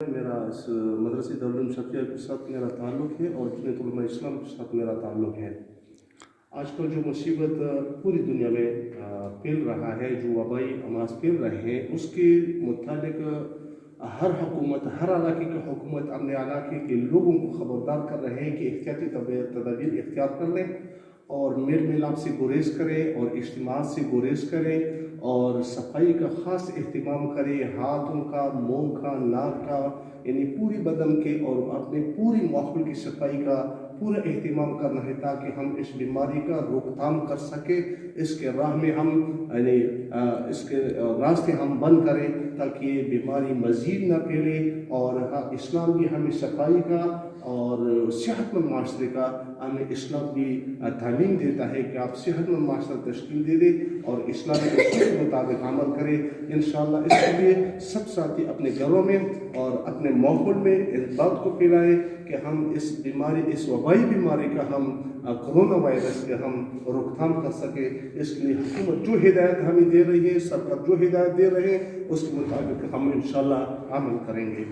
मेरा इस मदरसे दारुल उलूम शर्क़िया के साथ मेरा ताल्लुक़ है और जमीयत उलमा इस्लाम के साथ मेरा ताल्लुक़ है। आजकल जो मुसीबत पूरी दुनिया में फैल रहा है, जो वबाई अमराज फैल रहे हैं, उसके मुतालिक हर हुकूमत, हर इलाके की हुकूमत अपने इलाके के लोगों को ख़बरदार कर रहे हैं कि एहतियाती तदाबीर इख्तियार कर लें और मेल मिलाप से गुरेज करें और इज्तिमा से गुरेज करें और सफाई का ख़ास एहतमाम करें, हाथों का, मुँह का, नाक का, यानी पूरी बदन के और अपने पूरी माहौल की सफाई का पूरा एहतमाम करना है ताकि हम इस बीमारी का रोकथाम कर सकें। इसके राह में हम यानी इसके रास्ते हम बंद करें ताकि ये बीमारी मज़ीद न फैले। और इस्लाम भी हमें सफाई का और सेहतमंद माशरे का हमें इस्लाम भी तालीम देता है कि आप सेहतमंद माशरा तश्कील दे दें और इस्लामी उसूल के मुताबिक अमल करें। इंशाअल्लाह इसके लिए सब साथी अपने घरों में और अपने माहौल में इस बात को फैलाएं कि हम इस बीमारी, इस वबाई बीमारी का हम कोरोना वायरस के हम रोकथाम कर सके। इसके लिए हुकूमत जो हिदायत हमें दे रही है, सरकार जो हिदायत दे रहे हैं, उसके मुताबिक हम इंशाअल्लाह अमल करेंगे।